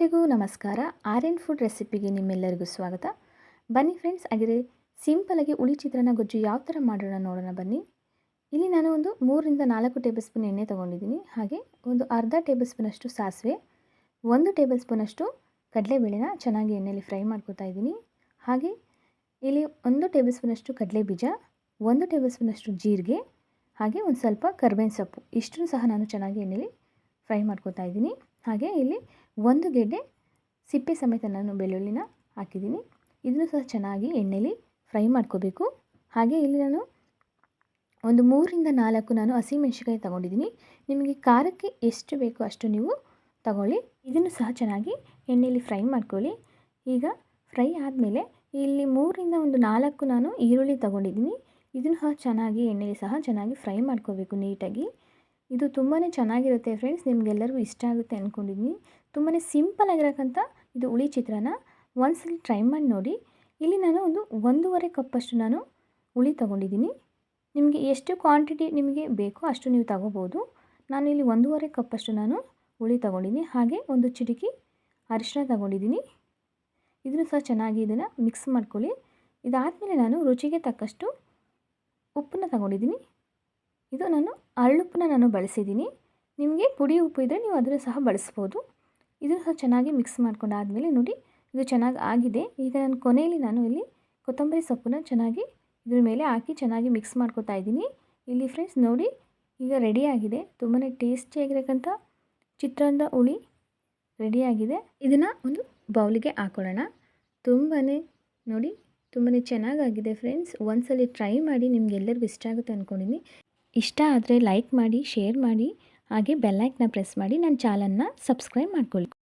ಎಲ್ಲರಿಗೂ ನಮಸ್ಕಾರ. ಆರ್ಯನ್ ಫುಡ್ ರೆಸಿಪಿಗೆ ನಿಮ್ಮೆಲ್ಲರಿಗೂ ಸ್ವಾಗತ. ಬನ್ನಿ ಫ್ರೆಂಡ್ಸ್, ಹಾಗೆ ಸಿಂಪಲಾಗಿ ಹುಳಿ ಚಿತ್ರಾನ್ನ ಗೊಜ್ಜು ಯಾವ ಥರ ಮಾಡೋಣ ನೋಡೋಣ ಬನ್ನಿ. ಇಲ್ಲಿ ನಾನು ಒಂದು 3ರಿಂದ 4 ಟೇಬಲ್ ಸ್ಪೂನ್ ಎಣ್ಣೆ ತೊಗೊಂಡಿದ್ದೀನಿ. ಹಾಗೆ ಒಂದು ಅರ್ಧ ಟೇಬಲ್ ಸ್ಪೂನಷ್ಟು ಸಾಸಿವೆ, 1 ಟೇಬಲ್ ಸ್ಪೂನಷ್ಟು ಕಡಲೆಬೇಳೆನ ಚೆನ್ನಾಗಿ ಎಣ್ಣೆಯಲ್ಲಿ ಫ್ರೈ ಮಾಡ್ಕೊತಾ ಇದ್ದೀನಿ. ಹಾಗೆ ಇಲ್ಲಿ 1 ಟೇಬಲ್ ಸ್ಪೂನಷ್ಟು ಕಡಲೆ ಬೀಜ, 1 ಟೇಬಲ್ ಸ್ಪೂನಷ್ಟು ಜೀರಿಗೆ, ಹಾಗೆ ಒಂದು ಸ್ವಲ್ಪ ಕರಿಬೇವಿನ ಸೊಪ್ಪು, ಇಷ್ಟನ್ನು ಸಹ ನಾನು ಚೆನ್ನಾಗಿ ಎಣ್ಣೆಯಲ್ಲಿ ಫ್ರೈ ಮಾಡ್ಕೊತಾ ಇದ್ದೀನಿ. ಹಾಗೆ ಇಲ್ಲಿ 1 ಗೆಡ್ಡೆ ಸಿಪ್ಪೆ ಸಮೇತ ನಾನು ಬೆಳ್ಳುಳ್ಳಿನ ಹಾಕಿದ್ದೀನಿ. ಇದನ್ನು ಸಹ ಚೆನ್ನಾಗಿ ಎಣ್ಣೆಯಲ್ಲಿ ಫ್ರೈ ಮಾಡ್ಕೋಬೇಕು. ಹಾಗೆ ಇಲ್ಲಿ ನಾನು ಒಂದು 3ರಿಂದ 4 ನಾನು ಹಸಿಮೆಣಸಿನಕಾಯಿ ತೊಗೊಂಡಿದ್ದೀನಿ. ನಿಮಗೆ ಖಾರಕ್ಕೆ ಎಷ್ಟು ಬೇಕೋ ಅಷ್ಟು ನೀವು ತಗೊಳ್ಳಿ. ಇದನ್ನು ಸಹ ಚೆನ್ನಾಗಿ ಎಣ್ಣೆಯಲ್ಲಿ ಫ್ರೈ ಮಾಡ್ಕೊಳ್ಳಿ. ಈಗ ಫ್ರೈ ಆದಮೇಲೆ ಇಲ್ಲಿ 3ರಿಂದ 4 ನಾನು ಈರುಳ್ಳಿ ತೊಗೊಂಡಿದ್ದೀನಿ. ಇದನ್ನು ಸಹ ಚೆನ್ನಾಗಿ ಎಣ್ಣೆಯಲ್ಲಿ ಸಹ ಚೆನ್ನಾಗಿ ಫ್ರೈ ಮಾಡ್ಕೋಬೇಕು ನೀಟಾಗಿ. ಇದು ತುಂಬಾ ಚೆನ್ನಾಗಿರುತ್ತೆ ಫ್ರೆಂಡ್ಸ್, ನಿಮಗೆಲ್ಲರಿಗೂ ಇಷ್ಟ ಆಗುತ್ತೆ ಅಂದ್ಕೊಂಡಿದ್ದೀನಿ. ತುಂಬಾ ಸಿಂಪಲ್ ಆಗಿರೋಕ್ಕಂಥ ಇದು ಹುಳಿ ಚಿತ್ರಾನ್ನ, ಒಂದ್ಸಲ ಟ್ರೈ ಮಾಡಿ ನೋಡಿ. ಇಲ್ಲಿ ನಾನು ಒಂದು 1.5 ಕಪ್ಪಷ್ಟು ನಾನು ಹುಳಿ ತೊಗೊಂಡಿದ್ದೀನಿ. ನಿಮಗೆ ಎಷ್ಟು ಕ್ವಾಂಟಿಟಿ ನಿಮಗೆ ಬೇಕೋ ಅಷ್ಟು ನೀವು ತಗೋಬೋದು. ನಾನು ಇಲ್ಲಿ 1.5 ಕಪ್ಪಷ್ಟು ನಾನು ಹುಳಿ ತೊಗೊಂಡಿದ್ದೀನಿ. ಹಾಗೆ ಒಂದು ಚಿಟಿಕೆ ಅರಿಶಿನ ತೊಗೊಂಡಿದ್ದೀನಿ. ಇದನ್ನು ಸಹ ಚೆನ್ನಾಗಿ ಇದನ್ನು ಮಿಕ್ಸ್ ಮಾಡ್ಕೊಳ್ಳಿ. ಇದಾದಮೇಲೆ ನಾನು ರುಚಿಗೆ ತಕ್ಕಷ್ಟು ಉಪ್ಪನ್ನ ತೊಗೊಂಡಿದ್ದೀನಿ. ಇದು ನಾನು ಹರಳುಪ್ಪನ್ನ ನಾನು ಬಳಸಿದ್ದೀನಿ. ನಿಮಗೆ ಪುಡಿ ಉಪ್ಪು ಇದ್ದರೆ ನೀವು ಅದನ್ನು ಸಹ ಬಳಸ್ಬೋದು. ಇದನ್ನು ಸಹ ಚೆನ್ನಾಗಿ ಮಿಕ್ಸ್ ಮಾಡ್ಕೊಂಡಾದಮೇಲೆ ನೋಡಿ, ಇದು ಚೆನ್ನಾಗಿ ಆಗಿದೆ. ಈಗ ನಾನು ಕೊನೆಯಲ್ಲಿ ನಾನು ಇಲ್ಲಿ ಕೊತ್ತಂಬರಿ ಸೊಪ್ಪನ್ನ ಚೆನ್ನಾಗಿ ಇದ್ರ ಮೇಲೆ ಹಾಕಿ ಚೆನ್ನಾಗಿ ಮಿಕ್ಸ್ ಮಾಡ್ಕೊತಾ ಇದ್ದೀನಿ. ಇಲ್ಲಿ ಫ್ರೆಂಡ್ಸ್ ನೋಡಿ, ಈಗ ರೆಡಿಯಾಗಿದೆ. ತುಂಬಾ ಟೇಸ್ಟಿಯಾಗಿರೋಕ್ಕಂಥ ಚಿತ್ರಾನ್ನದ ಹುಳಿ ರೆಡಿಯಾಗಿದೆ. ಇದನ್ನು ಒಂದು ಬೌಲಿಗೆ ಹಾಕೊಳ್ಳೋಣ. ನೋಡಿ ತುಂಬಾ ಚೆನ್ನಾಗಾಗಿದೆ ಫ್ರೆಂಡ್ಸ್. ಒಂದ್ಸಲ ಟ್ರೈ ಮಾಡಿ, ನಿಮಗೆಲ್ಲರಿಗೂ ಇಷ್ಟ ಆಗುತ್ತೆ ಅಂದ್ಕೊಂಡಿದ್ದೀನಿ. ಇಷ್ಟ ಆದರೆ ಲೈಕ್ ಮಾಡಿ, ಶೇರ್ ಮಾಡಿ, ಹಾಗೆ ಬೆಲ್ ಐಕಾನ್ನ ಪ್ರೆಸ್ ಮಾಡಿ ನನ್ನ ಚಾನಲ್ನ ಸಬ್ಸ್ಕ್ರೈಬ್ ಮಾಡ್ಕೊಳ್ಳಿ.